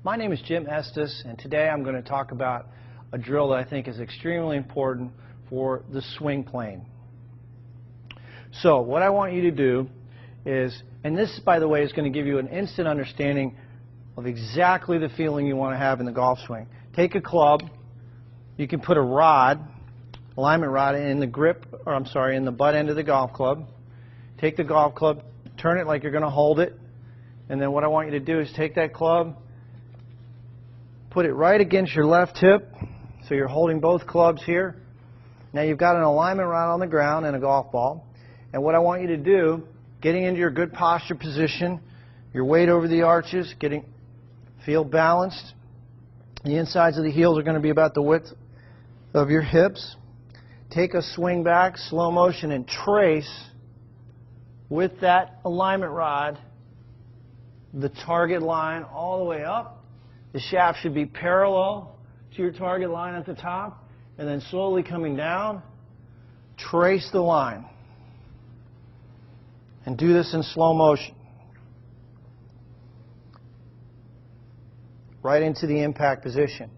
My name is Jim Estes, and today I'm going to talk about a drill that I think is extremely important for the swing plane. So what I want you to do is, and this, by the way, is going to give you an instant understanding of exactly the feeling you want to have in the golf swing. Take a club. You can put a rod, alignment rod, in the grip, or I'm sorry, in the butt end of the golf club. Take the golf club, turn it like you're going to hold it, and then what I want you to do is take that club, put it right against your left hip, so you're holding both clubs here. Now you've got an alignment rod on the ground and a golf ball, and what I want you to do, getting into your good posture position, your weight over the arches, feel balanced. The insides of the heels are going to be about the width of your hips. Take a swing back, slow motion, and trace with that alignment rod the target line all the way up. The shaft should be parallel to your target line at the top, and then slowly coming down, trace the line. And do this in slow motion. Right into the impact position.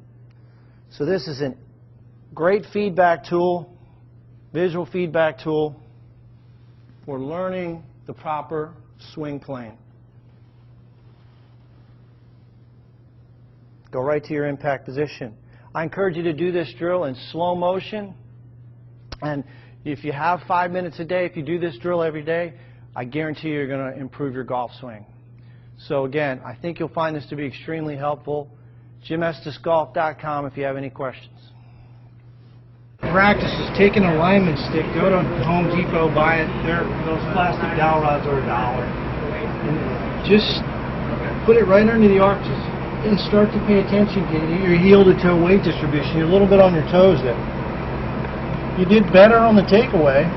So this is a great feedback tool, visual feedback tool for learning the proper swing plane. Go right to your impact position. I encourage you to do this drill in slow motion, and if you have 5 minutes a day, if you do this drill every day, I guarantee you're going to improve your golf swing. So again, I think you'll find this to be extremely helpful. JimEstesGolf.com if you have any questions. Practice is take an alignment stick, go to Home Depot, buy it. Those plastic dowel rods are $1. And just put it right under the arches and start to pay attention to your heel to toe weight distribution. You're a little bit on your toes there. You did better on the takeaway.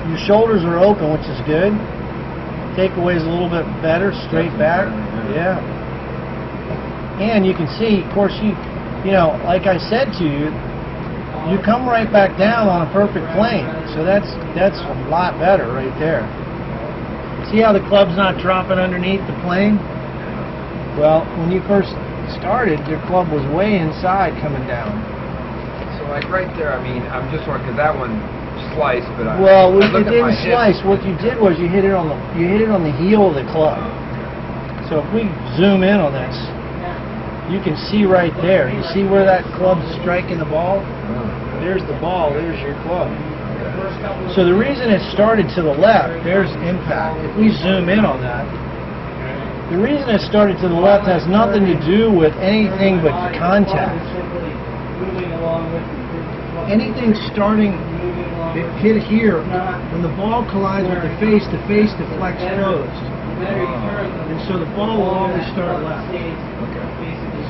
Your shoulders are open, which is good. Takeaway is a little bit better, straight back. Yeah. And you can see, of course, you know, like I said to you, you come right back down on a perfect plane. So that's a lot better right there. See how the club's not dropping underneath the plane? Well, when you first started, your club was way inside coming down. So like right there, I mean, I'm just wondering, because that one sliced, but well, it didn't slice. What you did was you hit it on the heel of the club. So if we zoom in on this, you can see right there. You see where that club's striking the ball? There's the ball. There's your club. So the reason it started to the left, there's impact. If we zoom in on that, the reason it started to the left has nothing to do with anything but contact. Anything starting hit here, when the ball collides with the face deflects closed. And so the ball will always start left.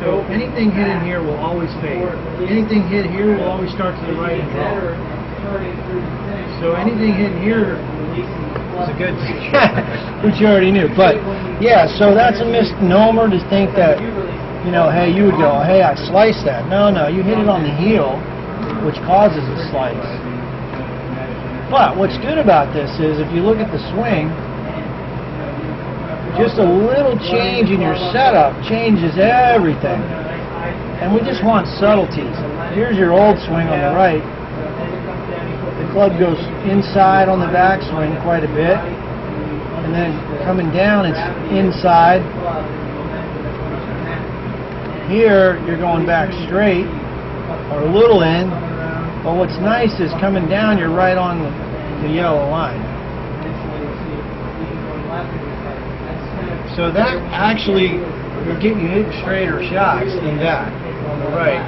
So anything hit in here will always fade. Anything hit here will always start to the right and draw. So anything hit here is a good thing, which you already knew. But yeah, so that's a misnomer to think that, you know, hey, you would go, hey, I sliced that. No, you hit it on the heel, which causes a slice. But what's good about this is if you look at the swing, just a little change in your setup changes everything. And we just want subtleties. Here's your old swing on the right. The club goes inside on the backswing quite a bit, and then coming down it's inside. Here you're going back straight, or a little in, but what's nice is coming down you're right on the yellow line. So that actually will get you hit straighter shots than that on the right.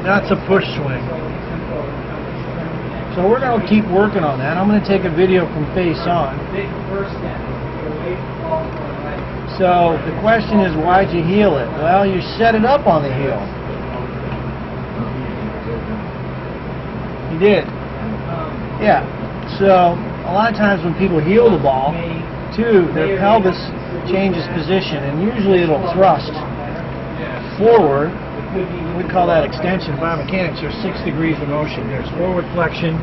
That's a push swing. So we're going to keep working on that. I'm going to take a video from face on. So the question is, why'd you heel it? Well, you set it up on the heel. You did. Yeah. So a lot of times when people heel the ball, too, their pelvis changes position, and usually it'll thrust forward. We call that extension. Biomechanics, there's 6 degrees of motion. There's forward flexion,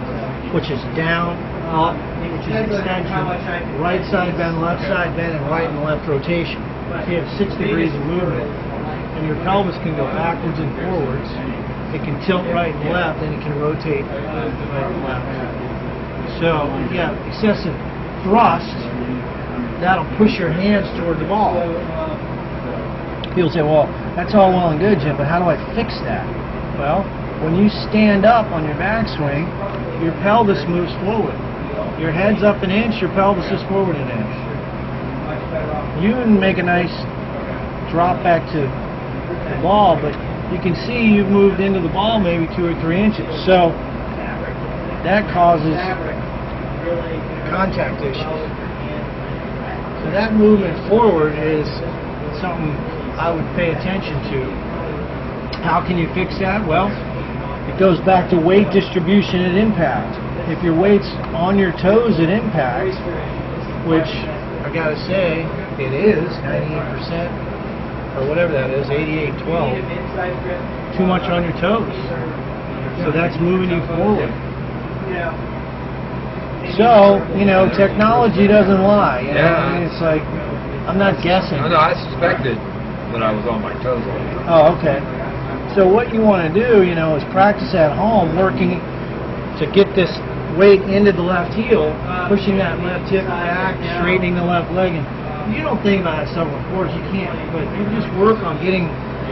which is down, up, which is extension, right side bend, left side bend, and right and left rotation. So you have 6 degrees of movement. And your pelvis can go backwards and forwards. It can tilt right and left, and it can rotate right and left. So if you have excessive thrust, that'll push your hands toward the ball. People say, well, that's all well and good, Jim, but how do I fix that? Well, when you stand up on your backswing, your pelvis moves forward. Your head's up an inch, your pelvis is forward an inch. You can make a nice drop back to the ball, but you can see you've moved into the ball maybe 2 or 3 inches. So that causes contact issues. So that movement forward is something I would pay attention to. How can you fix that? Well, it goes back to weight distribution at impact. If your weight's on your toes at impact, which I gotta say it is 98%, or whatever that is, 88-12, too much on your toes. So that's moving you forward. So, you know, technology doesn't lie. You know? I mean, it's like, I'm not guessing. No, I suspected that I was on my toes all the time. Oh, okay. So what you want to do, you know, is practice at home, working to get this weight into the left heel, pushing that left hip back, straightening the left leg. And you don't think about that stuff, of course, you can't, but you just work on getting.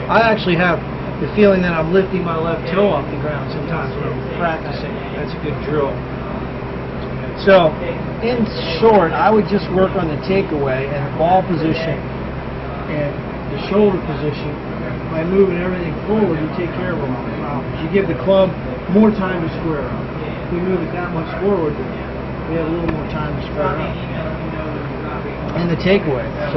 I actually have the feeling that I'm lifting my left toe off the ground sometimes when I'm practicing. That's a good drill. So, in short, I would just work on the takeaway and the ball position and the shoulder position. By moving everything forward, you take care of all the problems. You give the club more time to square up. If we move it that much forward, we have a little more time to square up. And the takeaway. So